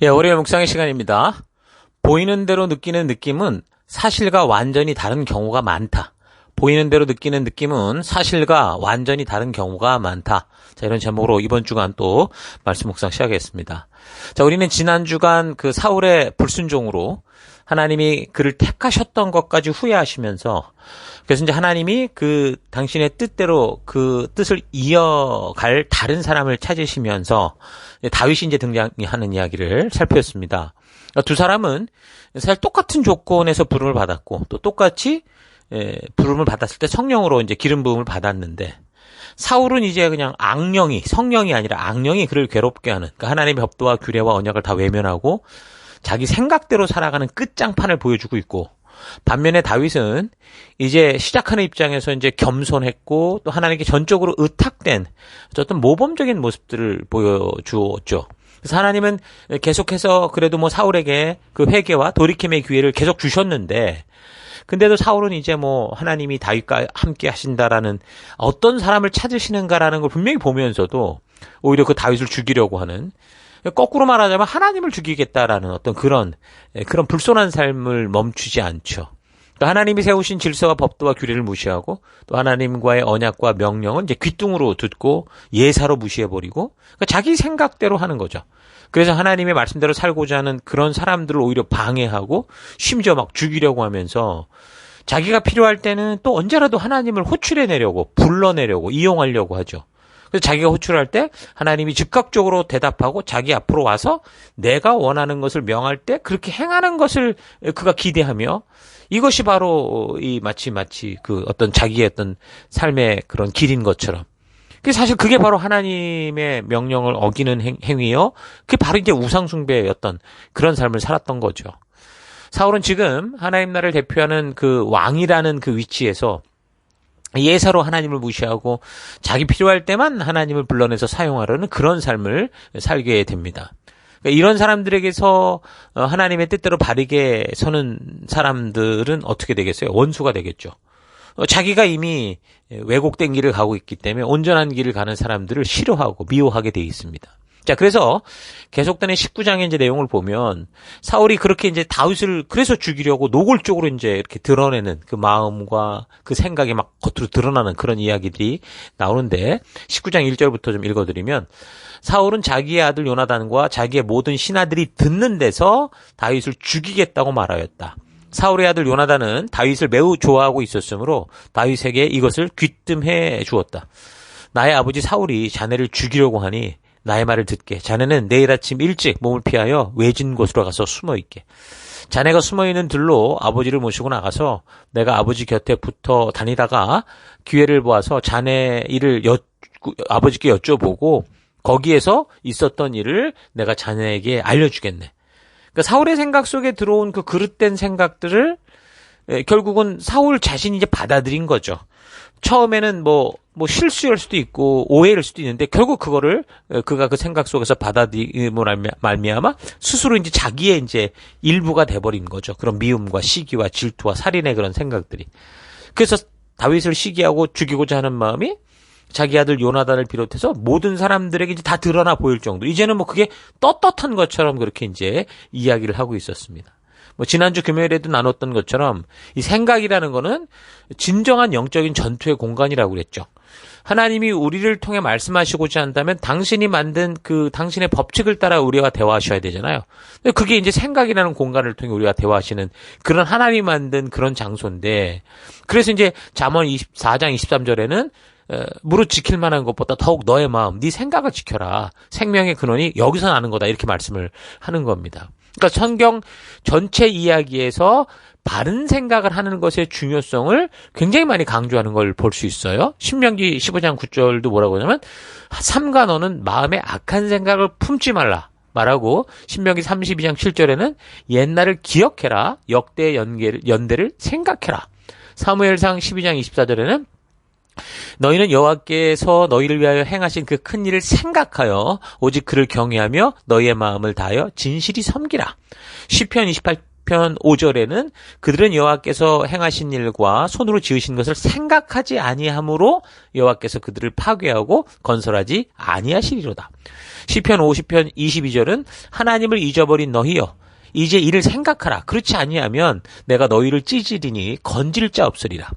예, 월요일 묵상의 시간입니다. 보이는 대로 느끼는 느낌은 사실과 완전히 다른 경우가 많다. 보이는 대로 느끼는 느낌은 사실과 완전히 다른 경우가 많다. 자, 이런 제목으로 이번 주간 또 말씀 묵상 시작하겠습니다. 자, 우리는 지난 주간 그 사울의 불순종으로 하나님이 그를 택하셨던 것까지 후회하시면서, 그래서 이제 하나님이 그 당신의 뜻대로 그 뜻을 이어갈 다른 사람을 찾으시면서 다윗이 이제 등장하는 이야기를 살폈습니다. 두 사람은 사실 똑같은 조건에서 부름을 받았고, 또 똑같이 부름을 받았을 때 성령으로 이제 기름 부음을 받았는데, 사울은 이제 그냥 성령이 아니라 악령이 그를 괴롭게 하는, 그러니까 하나님의 법도와 규례와 언약을 다 외면하고 자기 생각대로 살아가는 끝장판을 보여주고 있고, 반면에 다윗은 이제 시작하는 입장에서 이제 겸손했고 또 하나님께 전적으로 의탁된 어떤 모범적인 모습들을 보여주었죠. 그래서 하나님은 계속해서 그래도 뭐 사울에게 그 회개와 돌이킴의 기회를 계속 주셨는데, 근데도 사울은 이제 뭐 하나님이 다윗과 함께 하신다라는 어떤 사람을 찾으시는가라는 걸 분명히 보면서도 오히려 그 다윗을 죽이려고 하는, 거꾸로 말하자면 하나님을 죽이겠다라는 어떤 그런 불손한 삶을 멈추지 않죠. 그러니까 하나님이 세우신 질서와 법도와 규례를 무시하고 또 하나님과의 언약과 명령은 이제 귓등으로 듣고 예사로 무시해버리고, 그러니까 자기 생각대로 하는 거죠. 그래서 하나님의 말씀대로 살고자 하는 그런 사람들을 오히려 방해하고 심지어 막 죽이려고 하면서 자기가 필요할 때는 또 언제라도 하나님을 호출해내려고, 불러내려고, 이용하려고 하죠. 그래서 자기가 호출할 때 하나님이 즉각적으로 대답하고 자기 앞으로 와서 내가 원하는 것을 명할 때 그렇게 행하는 것을 그가 기대하며, 이것이 바로 마치 그 어떤 자기의 어떤 삶의 그런 길인 것처럼. 사실 그게 바로 하나님의 명령을 어기는 행위요. 그게 바로 이제 우상숭배였던 그런 삶을 살았던 거죠. 사울은 지금 하나님 나라를 대표하는 그 왕이라는 그 위치에서 예사로 하나님을 무시하고 자기 필요할 때만 하나님을 불러내서 사용하려는 그런 삶을 살게 됩니다. 그러니까 이런 사람들에게서 하나님의 뜻대로 바르게 서는 사람들은 어떻게 되겠어요? 원수가 되겠죠. 자기가 이미 왜곡된 길을 가고 있기 때문에 온전한 길을 가는 사람들을 싫어하고 미워하게 돼 있습니다. 자, 그래서 계속되는 19장의 이제 내용을 보면 사울이 그렇게 이제 다윗을 그래서 죽이려고 노골적으로 이제 이렇게 드러내는 그 마음과 그 생각이 막 겉으로 드러나는 그런 이야기들이 나오는데, 19장 1절부터 좀 읽어드리면, 사울은 자기의 아들 요나단과 자기의 모든 신하들이 듣는 데서 다윗을 죽이겠다고 말하였다. 사울의 아들 요나단은 다윗을 매우 좋아하고 있었으므로 다윗에게 이것을 귀뜸해 주었다. 나의 아버지 사울이 자네를 죽이려고 하니 나의 말을 듣게. 자네는 내일 아침 일찍 몸을 피하여 외진 곳으로 가서 숨어 있게. 자네가 숨어 있는 들로 아버지를 모시고 나가서 내가 아버지 곁에 붙어 다니다가 기회를 보아서 자네 일을 아버지께 여쭤보고 거기에서 있었던 일을 내가 자네에게 알려주겠네. 그러니까 사울의 생각 속에 들어온 그 그릇된 생각들을 결국은 사울 자신이 이제 받아들인 거죠. 처음에는 뭐 실수일 수도 있고 오해일 수도 있는데, 결국 그거를 그가 그 생각 속에서 받아들임으로 말미암아 스스로 이제 자기의 이제 일부가 돼버린 거죠. 그런 미움과 시기와 질투와 살인의 그런 생각들이. 그래서 다윗을 시기하고 죽이고자 하는 마음이 자기 아들 요나단을 비롯해서 모든 사람들에게 이제 다 드러나 보일 정도. 이제는 뭐 그게 떳떳한 것처럼 그렇게 이제 이야기를 하고 있었습니다. 지난주 금요일에도 나눴던 것처럼 이 생각이라는 거는 진정한 영적인 전투의 공간이라고 그랬죠. 하나님이 우리를 통해 말씀하시고자 한다면 당신이 만든 그 당신의 법칙을 따라 우리와 대화하셔야 되잖아요. 그게 이제 생각이라는 공간을 통해 우리와 대화하시는 그런 하나님이 만든 그런 장소인데, 그래서 이제 잠언 24장 23절에는 무릇 지킬 만한 것보다 더욱 너의 마음, 네 생각을 지켜라. 생명의 근원이 여기서 나는 거다. 이렇게 말씀을 하는 겁니다. 그러니까 성경 전체 이야기에서 바른 생각을 하는 것의 중요성을 굉장히 많이 강조하는 걸 볼 수 있어요. 신명기 15장 9절도 뭐라고 하냐면, 삼가 너는 마음에 악한 생각을 품지 말라 말하고, 신명기 32장 7절에는 옛날을 기억해라, 역대의 연대를 생각해라. 사무엘상 12장 24절에는 너희는 여호와께서 너희를 위하여 행하신 그 큰 일을 생각하여 오직 그를 경외하며 너희의 마음을 다하여 진실이 섬기라. 시편 시편 5절에는 그들은 여호와께서 행하신 일과 손으로 지으신 것을 생각하지 아니함으로 여호와께서 그들을 파괴하고 건설하지 아니하시리로다. 시편 50편 22절은 하나님을 잊어버린 너희여 이제 이를 생각하라. 그렇지 아니하면 내가 너희를 찢으리니 건질 자 없으리라.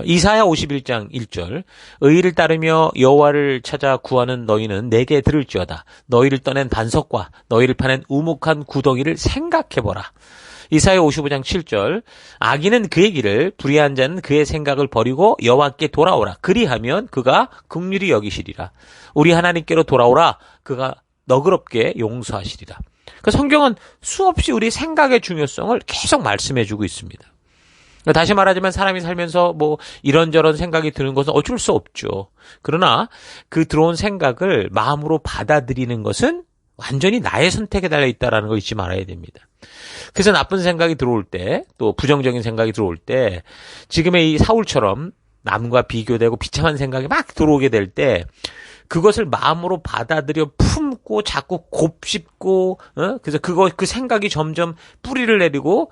이사야 51장 1절 의를 따르며 여호와를 찾아 구하는 너희는 내게 들을지어다. 너희를 떠낸 반석과 너희를 파낸 우묵한 구덩이를 생각해보라. 이사야 55장 7절 악인은 그의 길을 불의한 자는 그의 생각을 버리고 여호와께 돌아오라. 그리하면 그가 긍휼히 여기시리라. 우리 하나님께로 돌아오라. 그가 너그럽게 용서하시리라. 그 성경은 수없이 우리 생각의 중요성을 계속 말씀해주고 있습니다. 다시 말하자면 사람이 살면서 뭐 이런저런 생각이 드는 것은 어쩔 수 없죠. 그러나 그 들어온 생각을 마음으로 받아들이는 것은 완전히 나의 선택에 달려 있다는 걸 잊지 말아야 됩니다. 그래서 나쁜 생각이 들어올 때, 또 부정적인 생각이 들어올 때, 지금의 이 사울처럼 남과 비교되고 비참한 생각이 막 들어오게 될 때, 그것을 마음으로 받아들여 품고 자꾸 곱씹고, 그래서 그 생각이 점점 뿌리를 내리고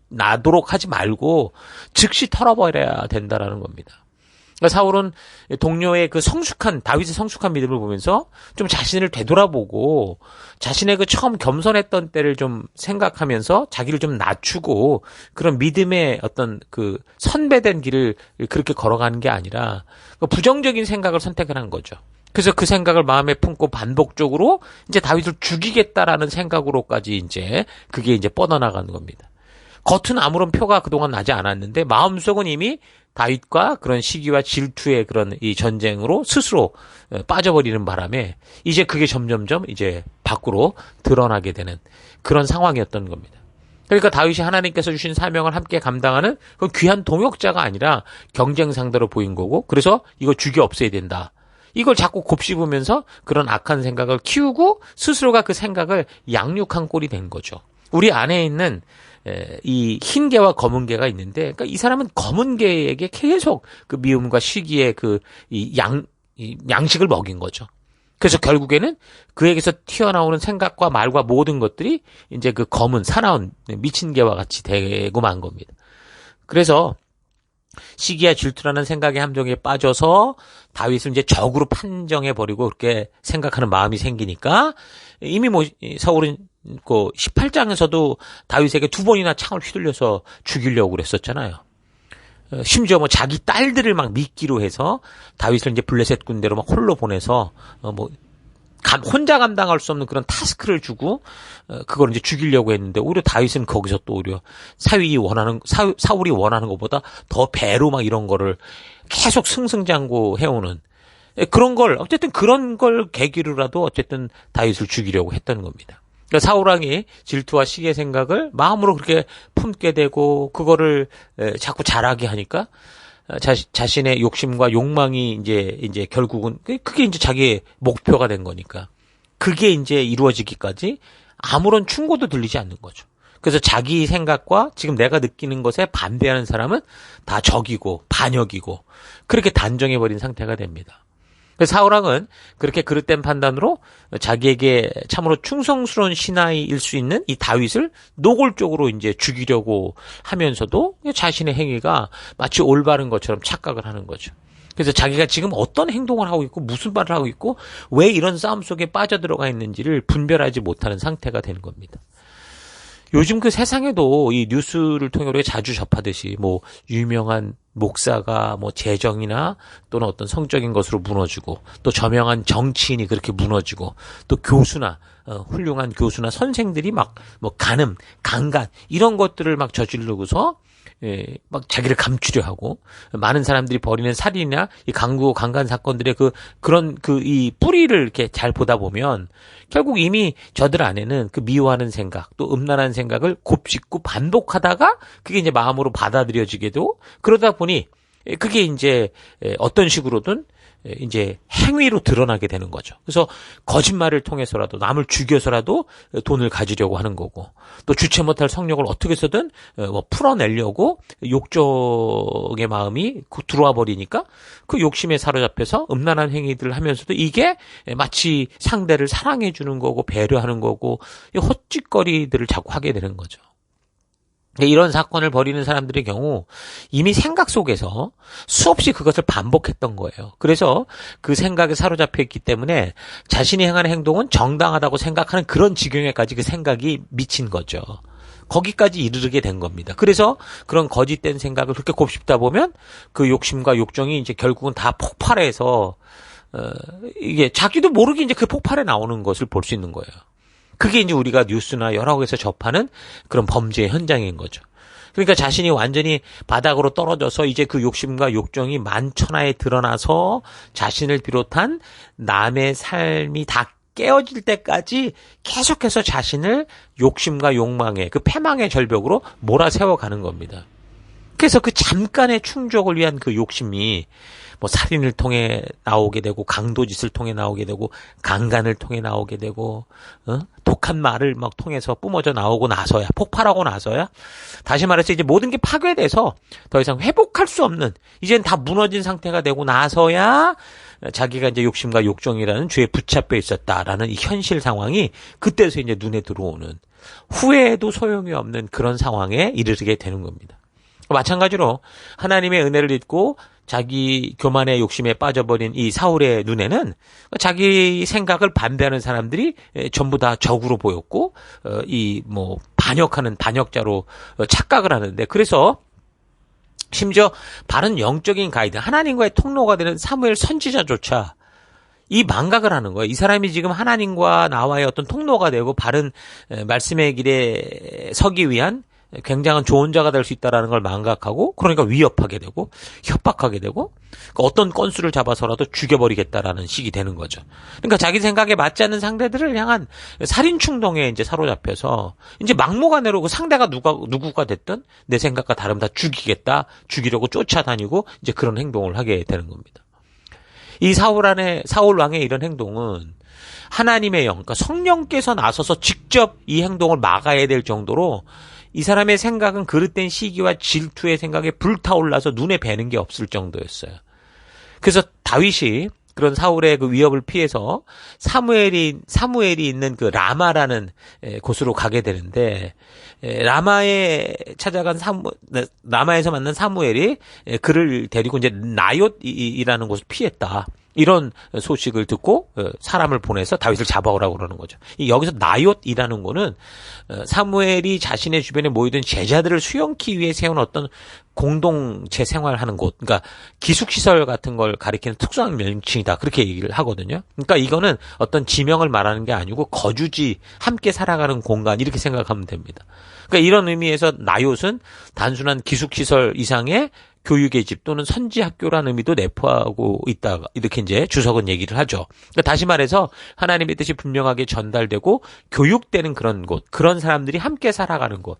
나도록 하지 말고 즉시 털어버려야 된다라는 겁니다. 그러니까 사울은 동료의 다윗의 성숙한 믿음을 보면서 좀 자신을 되돌아보고 자신의 그 처음 겸손했던 때를 좀 생각하면서 자기를 좀 낮추고 그런 믿음의 어떤 그 선배된 길을 그렇게 걸어가는 게 아니라 부정적인 생각을 선택을 한 거죠. 그래서 그 생각을 마음에 품고 반복적으로 이제 다윗을 죽이겠다라는 생각으로까지 이제 그게 이제 뻗어나가는 겁니다. 겉은 아무런 표가 그동안 나지 않았는데 마음속은 이미 다윗과 그런 시기와 질투의 그런 이 전쟁으로 스스로 빠져버리는 바람에 이제 그게 점점점 이제 밖으로 드러나게 되는 그런 상황이었던 겁니다. 그러니까 다윗이 하나님께서 주신 사명을 함께 감당하는 그 귀한 동역자가 아니라 경쟁 상대로 보인 거고 그래서 이거 죽여 없애야 된다. 이걸 자꾸 곱씹으면서 그런 악한 생각을 키우고 스스로가 그 생각을 양육한 꼴이 된 거죠. 우리 안에 있는 이 흰 개와 검은 개가 있는데, 그러니까 이 사람은 검은 개에게 계속 그 미움과 시기의 양식을 먹인 거죠. 그래서 결국에는 그에게서 튀어나오는 생각과 말과 모든 것들이 이제 그 검은 사나운 미친 개와 같이 되고 만 겁니다. 그래서 시기와 질투라는 생각의 함정에 빠져서 다윗을 이제 적으로 판정해버리고 그렇게 생각하는 마음이 생기니까 이미 사울은 18장에서도 다윗에게 2번이나 창을 휘둘려서 죽이려고 그랬었잖아요. 심지어 자기 딸들을 막 미끼로 해서 다윗을 이제 블레셋 군대로 막 홀로 보내서 혼자 감당할 수 없는 그런 타스크를 주고 그걸 이제 죽이려고 했는데 오히려 다윗은 거기서 또 오히려 사울이 원하는 것보다 더 배로 막 이런 거를 계속 승승장구 해오는 그런 걸 계기로라도 어쨌든 다윗을 죽이려고 했던 겁니다. 그러니까 사울왕이 질투와 시기의 생각을 마음으로 그렇게 품게 되고 그거를 자꾸 잘하게 하니까 자신의 욕심과 욕망이 이제 결국은 그게 이제 자기의 목표가 된 거니까 그게 이제 이루어지기까지 아무런 충고도 들리지 않는 거죠. 그래서 자기 생각과 지금 내가 느끼는 것에 반대하는 사람은 다 적이고 반역이고 그렇게 단정해버린 상태가 됩니다. 사울왕은 그렇게 그릇된 판단으로 자기에게 참으로 충성스러운 신하일 수 있는 이 다윗을 노골적으로 이제 죽이려고 하면서도 자신의 행위가 마치 올바른 것처럼 착각을 하는 거죠. 그래서 자기가 지금 어떤 행동을 하고 있고 무슨 말을 하고 있고 왜 이런 싸움 속에 빠져들어가 있는지를 분별하지 못하는 상태가 되는 겁니다. 요즘 그 세상에도 이 뉴스를 통해 우리가 자주 접하듯이 유명한 목사가 재정이나 또는 어떤 성적인 것으로 무너지고 또 저명한 정치인이 그렇게 무너지고 또 교수나 훌륭한 교수나 선생들이 간음, 강간 이런 것들을 막 저지르고서 막 자기를 감추려 하고 많은 사람들이 벌이는 살인이나 이 강도 강간 사건들의 이 뿌리를 이렇게 잘 보다 보면 결국 이미 저들 안에는 그 미워하는 생각 또 음란한 생각을 곱씹고 반복하다가 그게 이제 마음으로 받아들여지게도 그러다 보니 그게 이제 어떤 식으로든 이제 행위로 드러나게 되는 거죠. 그래서 거짓말을 통해서라도 남을 죽여서라도 돈을 가지려고 하는 거고, 또 주체 못할 성욕을 어떻게 해서든 풀어내려고 욕정의 마음이 들어와 버리니까 그 욕심에 사로잡혀서 음란한 행위들을 하면서도 이게 마치 상대를 사랑해 주는 거고 배려하는 거고 헛짓거리들을 자꾸 하게 되는 거죠. 이런 사건을 벌이는 사람들의 경우 이미 생각 속에서 수없이 그것을 반복했던 거예요. 그래서 그 생각에 사로잡혀 있기 때문에 자신이 행하는 행동은 정당하다고 생각하는 그런 지경에까지 그 생각이 미친 거죠. 거기까지 이르게 된 겁니다. 그래서 그런 거짓된 생각을 그렇게 곱씹다 보면 그 욕심과 욕정이 이제 결국은 다 폭발해서 이게 자기도 모르게 이제 그 폭발에 나오는 것을 볼 수 있는 거예요. 그게 이제 우리가 뉴스나 여러 곳에서 접하는 그런 범죄의 현장인 거죠. 그러니까 자신이 완전히 바닥으로 떨어져서 이제 그 욕심과 욕정이 만천하에 드러나서 자신을 비롯한 남의 삶이 다 깨어질 때까지 계속해서 자신을 욕심과 욕망의 그 패망의 절벽으로 몰아세워가는 겁니다. 그래서 그 잠깐의 충족을 위한 그 욕심이 뭐 살인을 통해 나오게 되고 강도짓을 통해 나오게 되고 강간을 통해 나오게 되고 독한 말을 막 통해서 뿜어져 나오고 나서야 폭발하고 나서야 다시 말해서 이제 모든 게 파괴돼서 더 이상 회복할 수 없는 이젠 다 무너진 상태가 되고 나서야 자기가 이제 욕심과 욕정이라는 죄에 붙잡혀 있었다라는 이 현실 상황이 그때서 이제 눈에 들어오는 후회해도 소용이 없는 그런 상황에 이르게 되는 겁니다. 마찬가지로 하나님의 은혜를 잊고 자기 교만의 욕심에 빠져버린 이 사울의 눈에는 자기 생각을 반대하는 사람들이 전부 다 적으로 보였고 이 뭐 반역하는 반역자로 착각을 하는데 그래서 심지어 바른 영적인 가이드 하나님과의 통로가 되는 사무엘 선지자조차 이 망각을 하는 거예요. 이 사람이 지금 하나님과 나와의 어떤 통로가 되고 바른 말씀의 길에 서기 위한 굉장한 조언자가 될 수 있다는 걸 망각하고 그러니까 위협하게 되고 협박하게 되고 어떤 건수를 잡아서라도 죽여버리겠다라는 식이 되는 거죠. 그러니까 자기 생각에 맞지 않는 상대들을 향한 살인 충동에 이제 사로잡혀서 이제 막무가내로 그 상대가 누구가 됐든 내 생각과 다르면 다 죽이려고 쫓아다니고 이제 그런 행동을 하게 되는 겁니다. 이 사울 왕의 이런 행동은 하나님의 영, 그러니까 성령께서 나서서 직접 이 행동을 막아야 될 정도로 이 사람의 생각은 그릇된 시기와 질투의 생각에 불타올라서 눈에 뵈는 게 없을 정도였어요. 그래서 다윗이 그런 사울의 그 위협을 피해서 사무엘이 있는 그 라마라는 곳으로 가게 되는데 라마에서 만난 사무엘이 그를 데리고 이제 나옅이라는 곳을 피했다. 이런 소식을 듣고 사람을 보내서 다윗을 잡아오라고 그러는 거죠. 여기서 나옅이라는 거는 사무엘이 자신의 주변에 모이던 제자들을 수용기 위해 세운 어떤 공동체 생활하는 곳, 그러니까 기숙시설 같은 걸 가리키는 특수한 명칭이다. 그렇게 얘기를 하거든요. 그러니까 이거는 어떤 지명을 말하는 게 아니고 거주지, 함께 살아가는 공간 이렇게 생각하면 됩니다. 그러니까 이런 의미에서 나옅은 단순한 기숙시설 이상의 교육의 집 또는 선지학교라는 의미도 내포하고 있다. 이렇게 이제 주석은 얘기를 하죠. 그러니까 다시 말해서 하나님의 뜻이 분명하게 전달되고 교육되는 그런 곳, 그런 사람들이 함께 살아가는 곳.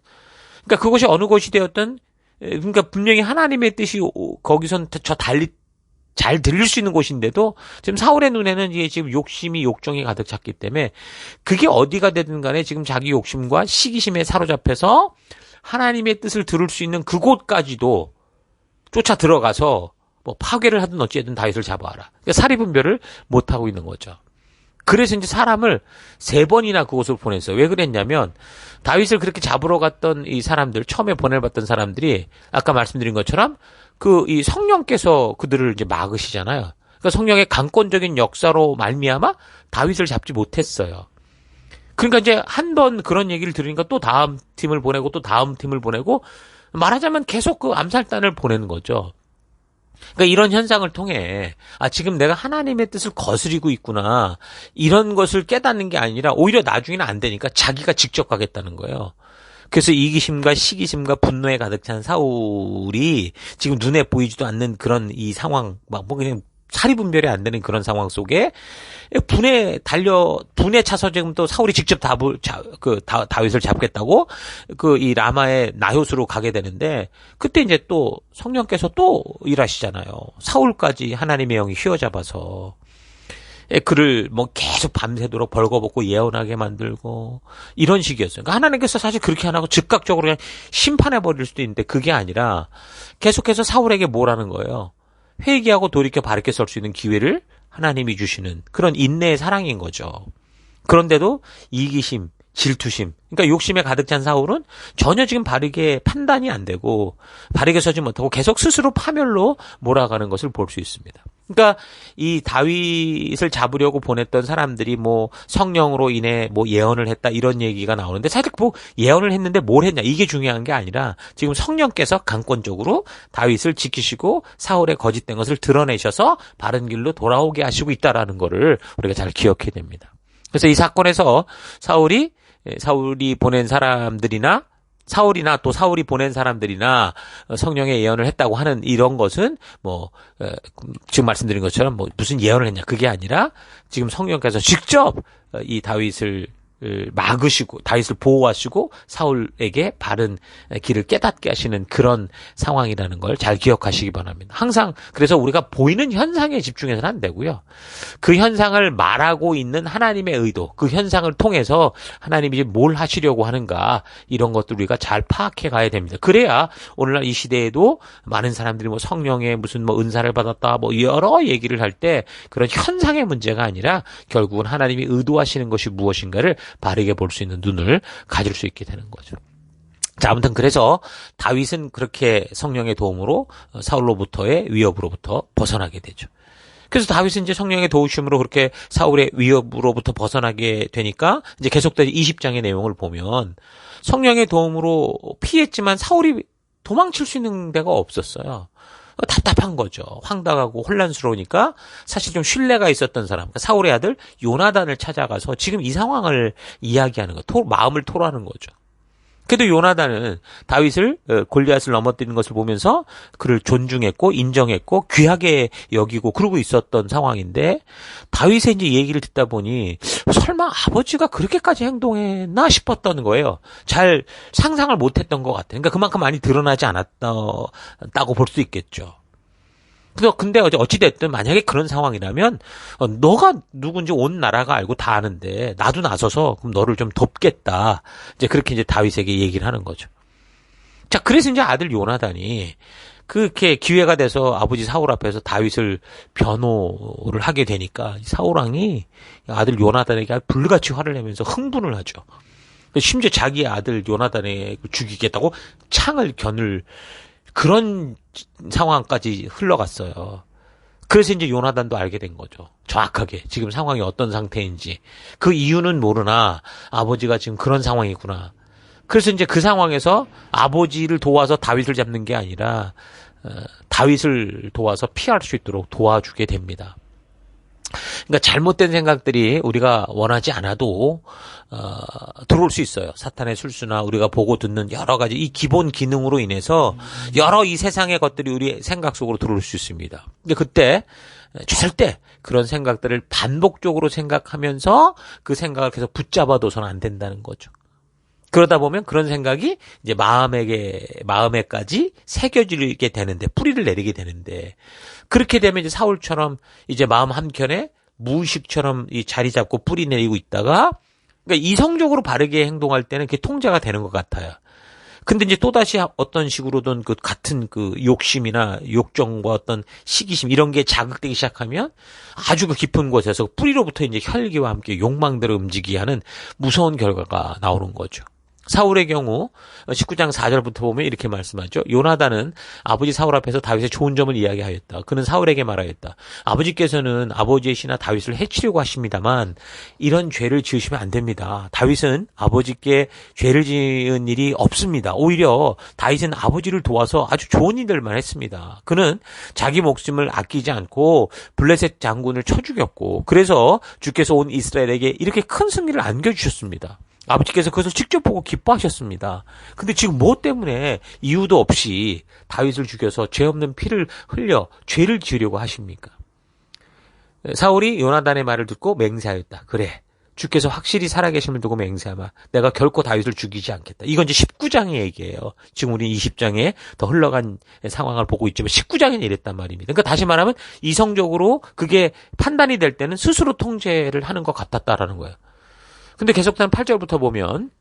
그러니까 그곳이 어느 곳이 되었든 그러니까 분명히 하나님의 뜻이 거기선 저 달리 잘 들릴 수 있는 곳인데도 지금 사울의 눈에는 이게 지금 욕정이 가득 찼기 때문에 그게 어디가 되든 간에 지금 자기 욕심과 시기심에 사로잡혀서 하나님의 뜻을 들을 수 있는 그곳까지도 쫓아 들어가서 뭐 파괴를 하든 어찌하든 다윗을 잡아와라. 그러니까 사리분별을 못하고 있는 거죠. 그래서 이제 사람을 3번이나 그곳으로 보냈어요. 왜 그랬냐면 다윗을 그렇게 잡으러 갔던 이 사람들, 처음에 보내봤던 사람들이 아까 말씀드린 것처럼 이 성령께서 그들을 이제 막으시잖아요. 그러니까 성령의 강권적인 역사로 말미암아 다윗을 잡지 못했어요. 그러니까 이제 한 번 그런 얘기를 들으니까 또 다음 팀을 보내고 또 다음 팀을 보내고 말하자면 계속 그 암살단을 보내는 거죠. 그러니까 이런 현상을 통해 지금 내가 하나님의 뜻을 거스리고 있구나 이런 것을 깨닫는 게 아니라 오히려 나중에는 안 되니까 자기가 직접 가겠다는 거예요. 그래서 이기심과 시기심과 분노에 가득 찬 사울이 지금 눈에 보이지도 않는 그런 이 상황 막 뭐 그냥 사리 분별이 안 되는 그런 상황 속에 분에 차서 지금 또 사울이 직접 다윗을 잡겠다고 이 라마의 나효스로 가게 되는데, 그때 이제 또 성령께서 또 일하시잖아요. 사울까지 하나님의 영이 휘어잡아서 그를 뭐 계속 밤새도록 벌거벗고 예언하게 만들고 이런 식이었어요. 그러니까 하나님께서 사실 그렇게 안 하고 즉각적으로 그냥 심판해 버릴 수도 있는데, 그게 아니라 계속해서 사울에게 뭐라는 거예요. 회개하고 돌이켜 바르게 설 수 있는 기회를 하나님이 주시는 그런 인내의 사랑인 거죠. 그런데도 이기심, 질투심, 그러니까 욕심에 가득 찬 사울은 전혀 지금 바르게 판단이 안 되고 바르게 서지 못하고 계속 스스로 파멸로 몰아가는 것을 볼 수 있습니다. 그러니까 이 다윗을 잡으려고 보냈던 사람들이 뭐 성령으로 인해 뭐 예언을 했다 이런 얘기가 나오는데, 사실 뭐 예언을 했는데 뭘 했냐 이게 중요한 게 아니라 지금 성령께서 강권적으로 다윗을 지키시고 사울의 거짓된 것을 드러내셔서 바른 길로 돌아오게 하시고 있다라는 거를 우리가 잘 기억해야 됩니다. 그래서 이 사건에서 사울이 보낸 사람들이나 또 사울이 보낸 사람들이나 성령의 예언을 했다고 하는 이런 것은 지금 말씀드린 것처럼 무슨 예언을 했냐 그게 아니라 지금 성령께서 직접 이 다윗을 막으시고 다윗을 보호하시고 사울에게 바른 길을 깨닫게 하시는 그런 상황이라는 걸 잘 기억하시기 바랍니다. 항상 그래서 우리가 보이는 현상에 집중해서는 안 되고요. 그 현상을 말하고 있는 하나님의 의도, 그 현상을 통해서 하나님이 뭘 하시려고 하는가 이런 것들 우리가 잘 파악해 가야 됩니다. 그래야 오늘날 이 시대에도 많은 사람들이 성령의 무슨 은사를 받았다 여러 얘기를 할 때 그런 현상의 문제가 아니라 결국은 하나님이 의도하시는 것이 무엇인가를 바르게 볼 수 있는 눈을 가질 수 있게 되는 거죠. 자, 아무튼 그래서 다윗은 그렇게 성령의 도움으로 사울로부터의 위협으로부터 벗어나게 되죠. 그래서 다윗은 이제 성령의 도우심으로 그렇게 사울의 위협으로부터 벗어나게 되니까 이제 계속된 20장의 내용을 보면 성령의 도움으로 피했지만 사울이 도망칠 수 있는 데가 없었어요. 답답한 거죠. 황당하고 혼란스러우니까 사실 좀 신뢰가 있었던 사람, 그러니까 사울의 아들 요나단을 찾아가서 지금 이 상황을 이야기하는 거, 마음을 토로하는 거죠. 그래도 요나단은 다윗을 골리앗을 넘어뜨리는 것을 보면서 그를 존중했고 인정했고 귀하게 여기고 그러고 있었던 상황인데, 다윗의 이제 얘기를 듣다 보니 설마 아버지가 그렇게까지 행동했나 싶었던 거예요. 잘 상상을 못했던 것 같아요. 그러니까 그만큼 많이 드러나지 않았다고 볼 수 있겠죠. 근데 어찌됐든 만약에 그런 상황이라면 너가 누군지 온 나라가 알고 다 아는데 나도 나서서 그럼 너를 좀 돕겠다. 이제 그렇게 이제 다윗에게 얘기를 하는 거죠. 자, 그래서 이제 아들 요나단이 그렇게 기회가 돼서 아버지 사울 앞에서 다윗을 변호를 하게 되니까 사울 왕이 아들 요나단에게 불같이 화를 내면서 흥분을 하죠. 심지어 자기 아들 요나단에 죽이겠다고 창을 겨눌 그런 상황까지 흘러갔어요. 그래서 이제 요나단도 알게 된 거죠. 정확하게 지금 상황이 어떤 상태인지. 그 이유는 모르나 아버지가 지금 그런 상황이구나. 그래서 이제 그 상황에서 아버지를 도와서 다윗을 잡는 게 아니라 다윗을 도와서 피할 수 있도록 도와주게 됩니다. 그러니까 잘못된 생각들이 우리가 원하지 않아도 들어올 수 있어요. 사탄의 술수나 우리가 보고 듣는 여러 가지 이 기본 기능으로 인해서 여러 이 세상의 것들이 우리 생각 속으로 들어올 수 있습니다. 근데 그때 절대 그런 생각들을 반복적으로 생각하면서 그 생각을 계속 붙잡아둬서는 안 된다는 거죠. 그러다 보면 그런 생각이 이제 마음에까지 새겨지게 되는데, 뿌리를 내리게 되는데, 그렇게 되면 이제 사울처럼 이제 마음 한켠에 무의식처럼 이 자리 잡고 뿌리 내리고 있다가, 그러니까 이성적으로 바르게 행동할 때는 그게 통제가 되는 것 같아요. 근데 이제 또다시 어떤 식으로든 그 같은 그 욕심이나 욕정과 어떤 시기심 이런 게 자극되기 시작하면 아주 그 깊은 곳에서 뿌리로부터 이제 혈기와 함께 욕망대로 움직이게 하는 무서운 결과가 나오는 거죠. 사울의 경우 19장 4절부터 보면 이렇게 말씀하죠. 요나단은 아버지 사울 앞에서 다윗의 좋은 점을 이야기하였다. 그는 사울에게 말하였다. 아버지께서는 아버지의 신하 다윗을 해치려고 하십니다만 이런 죄를 지으시면 안 됩니다. 다윗은 아버지께 죄를 지은 일이 없습니다. 오히려 다윗은 아버지를 도와서 아주 좋은 일들만 했습니다. 그는 자기 목숨을 아끼지 않고 블레셋 장군을 쳐 죽였고, 그래서 주께서 온 이스라엘에게 이렇게 큰 승리를 안겨주셨습니다. 아버지께서 그것을 직접 보고 기뻐하셨습니다. 근데 지금 뭐 때문에 이유도 없이 다윗을 죽여서 죄 없는 피를 흘려 죄를 지으려고 하십니까? 사울이 요나단의 말을 듣고 맹세하였다. 그래. 주께서 확실히 살아계심을 두고 맹세하마. 내가 결코 다윗을 죽이지 않겠다. 이건 이제 19장의 얘기예요. 지금 우리는 20장에 더 흘러간 상황을 보고 있지만 19장에는 이랬단 말입니다. 그러니까 다시 말하면 이성적으로 그게 판단이 될 때는 스스로 통제를 하는 것 같았다라는 거예요. 근데 계속된 8절부터 보면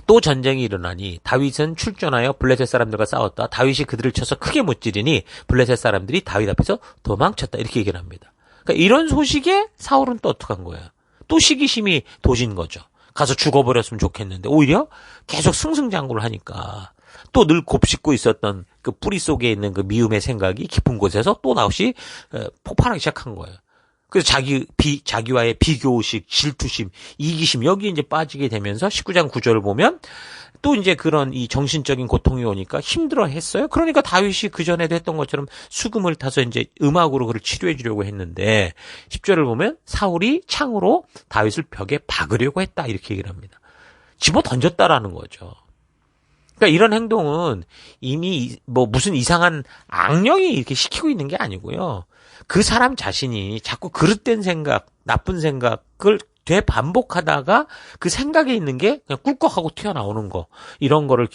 또 전쟁이 일어나니 다윗은 출전하여 블레셋 사람들과 싸웠다. 다윗이 그들을 쳐서 크게 무찌르니 블레셋 사람들이 다윗 앞에서 도망쳤다. 이렇게 얘기를 합니다. 그러니까 이런 소식에 사울은 또 어떡한 거예요? 또 시기심이 도진 거죠. 가서 죽어버렸으면 좋겠는데 오히려 계속 승승장구를 하니까 또 늘 곱씹고 있었던 그 뿌리 속에 있는 그 미움의 생각이 깊은 곳에서 또 나없이 폭발하기 시작한 거예요. 그래서 자기와의 비교의식, 질투심, 이기심 여기에 이제 빠지게 되면서 19장 9절을 보면 또 이제 그런 이 정신적인 고통이 오니까 힘들어 했어요. 그러니까 다윗이 그전에도 했던 것처럼 수금을 타서 이제 음악으로 그를 치료해 주려고 했는데 10절을 보면 사울이 창으로 다윗을 벽에 박으려고 했다. 이렇게 얘기를 합니다. 집어 던졌다라는 거죠. 그러니까 이런 행동은 이미 뭐 무슨 이상한 악령이 이렇게 시키고 있는 게 아니고요. 그 사람 자신이 자꾸 그릇된 생각, 나쁜 생각을 되반복하다가 그 생각에 있는 게 그냥 꿀꺽하고 튀어나오는 거. 이런 거를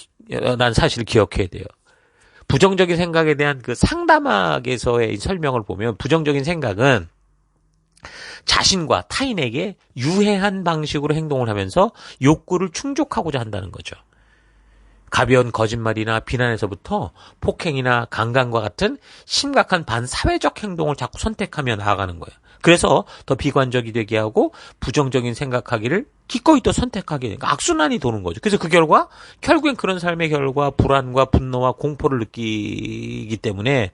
난 사실 기억해야 돼요. 부정적인 생각에 대한 그 상담학에서의 설명을 보면 부정적인 생각은 자신과 타인에게 유해한 방식으로 행동을 하면서 욕구를 충족하고자 한다는 거죠. 가벼운 거짓말이나 비난에서부터 폭행이나 강간과 같은 심각한 반사회적 행동을 자꾸 선택하며 나아가는 거예요. 그래서 더 비관적이 되게 하고 부정적인 생각하기를 기꺼이 또 선택하게 되니까 악순환이 도는 거죠. 그래서 그 결과 결국엔 그런 삶의 결과 불안과 분노와 공포를 느끼기 때문에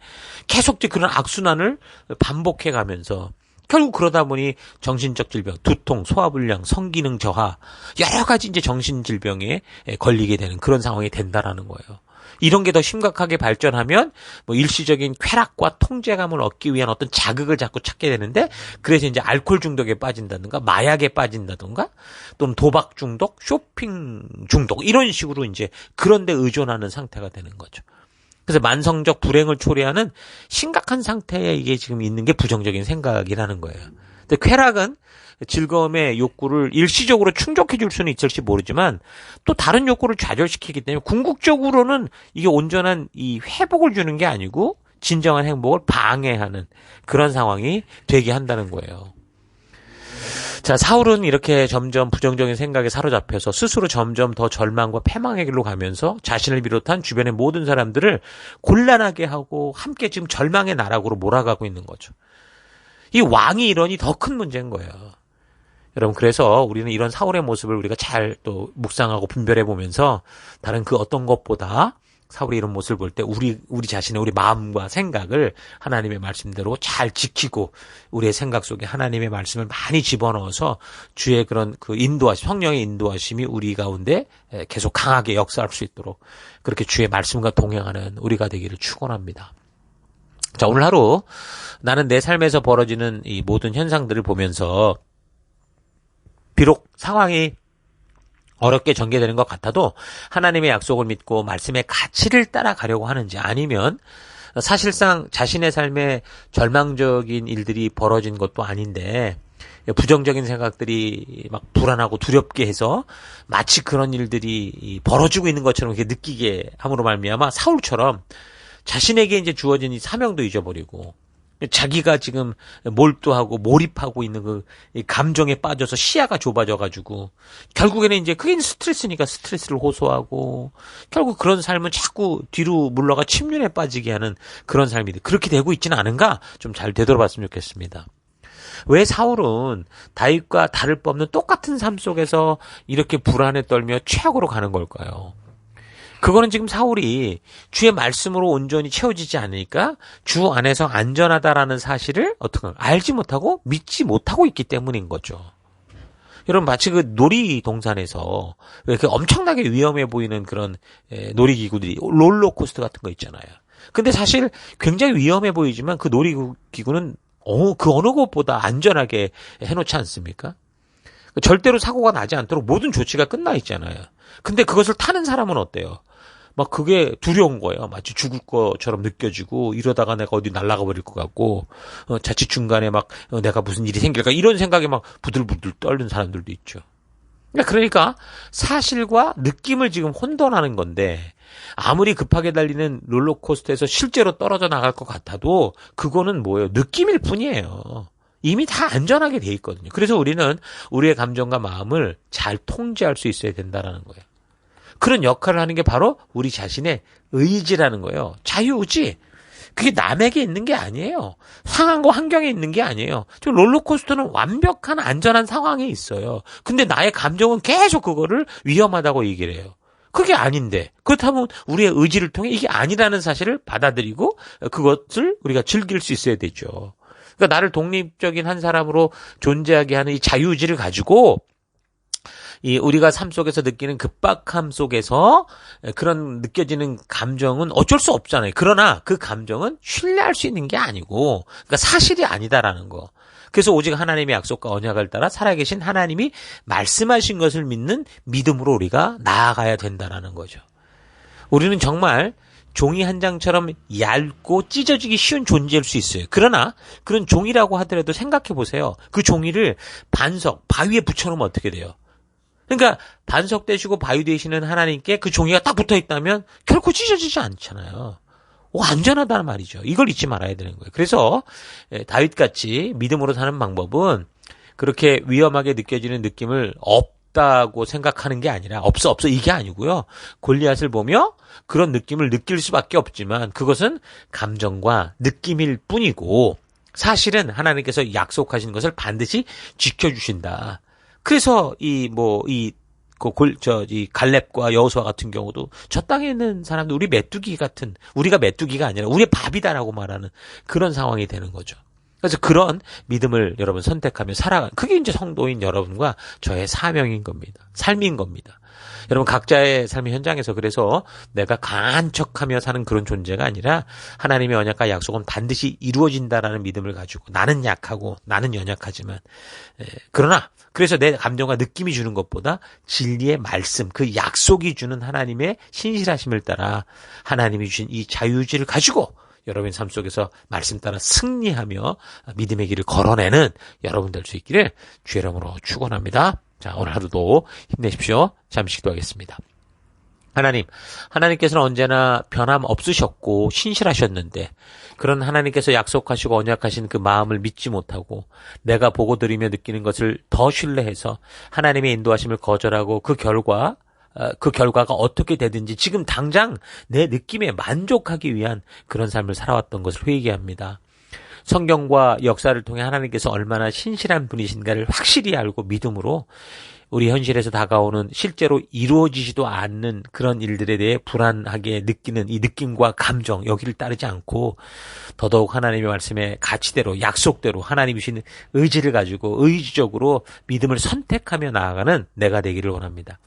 계속 그런 악순환을 반복해 가면서 결국 그러다 보니 정신적 질병, 두통, 소화불량, 성기능 저하 여러 가지 이제 정신질병에 걸리게 되는 그런 상황이 된다라는 거예요. 이런 게 더 심각하게 발전하면 뭐 일시적인 쾌락과 통제감을 얻기 위한 어떤 자극을 자꾸 찾게 되는데 그래서 이제 알코올 중독에 빠진다든가 마약에 빠진다든가 또는 도박 중독, 쇼핑 중독 이런 식으로 이제 그런 데 의존하는 상태가 되는 거죠. 그래서 만성적 불행을 초래하는 심각한 상태에 이게 지금 있는 게 부정적인 생각이라는 거예요. 근데 쾌락은 즐거움의 욕구를 일시적으로 충족해 줄 수는 있을지 모르지만 또 다른 욕구를 좌절시키기 때문에 궁극적으로는 이게 온전한 이 회복을 주는 게 아니고 진정한 행복을 방해하는 그런 상황이 되게 한다는 거예요. 자, 사울은 이렇게 점점 부정적인 생각에 사로잡혀서 스스로 점점 더 절망과 패망의 길로 가면서 자신을 비롯한 주변의 모든 사람들을 곤란하게 하고 함께 지금 절망의 나락으로 몰아가고 있는 거죠. 이 왕이 이러니 더 큰 문제인 거예요. 여러분, 그래서 우리는 이런 사울의 모습을 우리가 잘 또 묵상하고 분별해 보면서 다른 그 어떤 것보다 사울이 이런 모습을 볼 때 우리 자신의 우리 마음과 생각을 하나님의 말씀대로 잘 지키고 우리의 생각 속에 하나님의 말씀을 많이 집어넣어서 주의 그런 그 인도하심, 성령의 인도하심이 우리 가운데 계속 강하게 역사할 수 있도록 그렇게 주의 말씀과 동행하는 우리가 되기를 축원합니다. 자, 오늘 하루 나는 내 삶에서 벌어지는 이 모든 현상들을 보면서 비록 상황이 어렵게 전개되는 것 같아도 하나님의 약속을 믿고 말씀의 가치를 따라가려고 하는지 아니면 사실상 자신의 삶에 절망적인 일들이 벌어진 것도 아닌데 부정적인 생각들이 막 불안하고 두렵게 해서 마치 그런 일들이 벌어지고 있는 것처럼 이렇게 느끼게 함으로 말미암아 사울처럼 자신에게 이제 주어진 이 사명도 잊어버리고 자기가 지금 몰두하고 몰입하고 있는 그 감정에 빠져서 시야가 좁아져가지고 결국에는 이제 그게 스트레스니까 스트레스를 호소하고 결국 그런 삶은 자꾸 뒤로 물러가 침륜에 빠지게 하는 그런 삶이 그렇게 되고 있지는 않은가 좀 잘 되돌아봤으면 좋겠습니다. 왜 사울은 다윗과 다를 바 없는 똑같은 삶 속에서 이렇게 불안에 떨며 최악으로 가는 걸까요? 그거는 지금 사울이 주의 말씀으로 온전히 채워지지 않으니까 주 안에서 안전하다라는 사실을 어떻게 알지 못하고 믿지 못하고 있기 때문인 거죠. 여러분 마치 그 놀이동산에서 이렇게 엄청나게 위험해 보이는 그런 놀이기구들이 롤러코스터 같은 거 있잖아요. 근데 사실 굉장히 위험해 보이지만 그 놀이기구는 그 어느 것보다 안전하게 해놓지 않습니까? 절대로 사고가 나지 않도록 모든 조치가 끝나 있잖아요. 근데 그것을 타는 사람은 어때요? 막 그게 두려운 거예요. 마치 죽을 것처럼 느껴지고 이러다가 내가 어디 날아가 버릴 것 같고 자칫 중간에 막 내가 무슨 일이 생길까 이런 생각에 막 부들부들 떨는 사람들도 있죠. 그러니까 사실과 느낌을 지금 혼돈하는 건데 아무리 급하게 달리는 롤러코스터에서 실제로 떨어져 나갈 것 같아도 그거는 뭐예요? 느낌일 뿐이에요. 이미 다 안전하게 돼 있거든요. 그래서 우리는 우리의 감정과 마음을 잘 통제할 수 있어야 된다는 거예요. 그런 역할을 하는 게 바로 우리 자신의 의지라는 거예요. 자유의지. 그게 남에게 있는 게 아니에요. 상황과 환경에 있는 게 아니에요. 지금 롤러코스터는 완벽한 안전한 상황에 있어요. 근데 나의 감정은 계속 그거를 위험하다고 얘기를 해요. 그게 아닌데 그렇다면 우리의 의지를 통해 이게 아니라는 사실을 받아들이고 그것을 우리가 즐길 수 있어야 되죠. 그러니까 나를 독립적인 한 사람으로 존재하게 하는 이 자유의지를 가지고 이 우리가 삶 속에서 느끼는 급박함 속에서 그런 느껴지는 감정은 어쩔 수 없잖아요. 그러나 그 감정은 신뢰할 수 있는 게 아니고 그러니까 사실이 아니다라는 거. 그래서 오직 하나님의 약속과 언약을 따라 살아계신 하나님이 말씀하신 것을 믿는 믿음으로 우리가 나아가야 된다라는 거죠. 우리는 정말 종이 한 장처럼 얇고 찢어지기 쉬운 존재일 수 있어요. 그러나 그런 종이라고 하더라도 생각해 보세요. 그 종이를 반석, 바위에 붙여놓으면 어떻게 돼요? 그러니까 반석 되시고 바위 되시는 하나님께 그 종이가 딱 붙어 있다면 결코 찢어지지 않잖아요. 안전하다는 말이죠. 이걸 잊지 말아야 되는 거예요. 그래서 다윗같이 믿음으로 사는 방법은 그렇게 위험하게 느껴지는 느낌을 없다고 생각하는 게 아니라 없어 이게 아니고요. 골리앗을 보며 그런 느낌을 느낄 수밖에 없지만 그것은 감정과 느낌일 뿐이고 사실은 하나님께서 약속하신 것을 반드시 지켜주신다. 그래서 이 갈렙과 여호수아 같은 경우도 저 땅에 있는 사람들 우리 메뚜기 같은 우리가 메뚜기가 아니라 우리의 밥이다라고 말하는 그런 상황이 되는 거죠. 그래서 그런 믿음을 여러분 선택하며 살아가는 그게 이제 성도인 여러분과 저의 사명인 겁니다. 삶인 겁니다. 여러분 각자의 삶의 현장에서 그래서 내가 강한 척하며 사는 그런 존재가 아니라 하나님의 언약과 약속은 반드시 이루어진다라는 믿음을 가지고 나는 약하고 나는 연약하지만 그러나 그래서 내 감정과 느낌이 주는 것보다 진리의 말씀 그 약속이 주는 하나님의 신실하심을 따라 하나님이 주신 이 자유의지를 가지고 여러분의 삶 속에서 말씀 따라 승리하며 믿음의 길을 걸어내는 여러분 될 수 있기를 주의 이름으로 축원합니다. 자, 오늘 하루도 힘내십시오. 잠시 기도하겠습니다. 하나님께서는 언제나 변함 없으셨고 신실하셨는데 그런 하나님께서 약속하시고 언약하신 그 마음을 믿지 못하고 내가 보고 들으며 느끼는 것을 더 신뢰해서 하나님의 인도하심을 거절하고 그 결과가 어떻게 되든지 지금 당장 내 느낌에 만족하기 위한 그런 삶을 살아왔던 것을 회개합니다. 성경과 역사를 통해 하나님께서 얼마나 신실한 분이신가를 확실히 알고 믿음으로 우리 현실에서 다가오는 실제로 이루어지지도 않는 그런 일들에 대해 불안하게 느끼는 이 느낌과 감정 여기를 따르지 않고 더더욱 하나님의 말씀의 가치대로 약속대로 하나님이 주신 의지를 가지고 의지적으로 믿음을 선택하며 나아가는 내가 되기를 원합니다.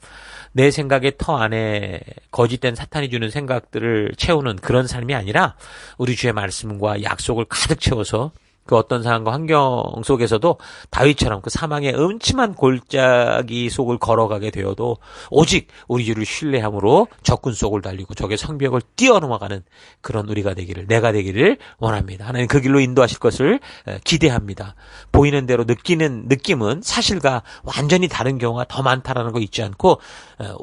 내 생각의 터 안에 거짓된 사탄이 주는 생각들을 채우는 그런 삶이 아니라 우리 주의 말씀과 약속을 가득 채워서 그 어떤 상황과 환경 속에서도 다윗처럼 그 사망의 음침한 골짜기 속을 걸어가게 되어도 오직 우리 주를 신뢰함으로 적군 속을 달리고 적의 성벽을 뛰어넘어가는 그런 우리가 되기를 내가 되기를 원합니다. 하나님 그 길로 인도하실 것을 기대합니다. 보이는 대로 느끼는 느낌은 사실과 완전히 다른 경우가 더 많다라는 거 잊지 않고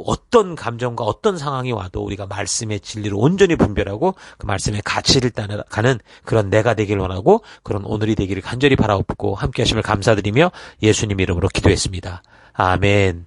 어떤 감정과 어떤 상황이 와도 우리가 말씀의 진리를 온전히 분별하고 그 말씀의 가치를 따라가는 그런 내가 되기를 원하고 그런 오늘이 되기를 간절히 바라옵고 함께 하심을 감사드리며 예수님 이름으로 기도했습니다. 아멘.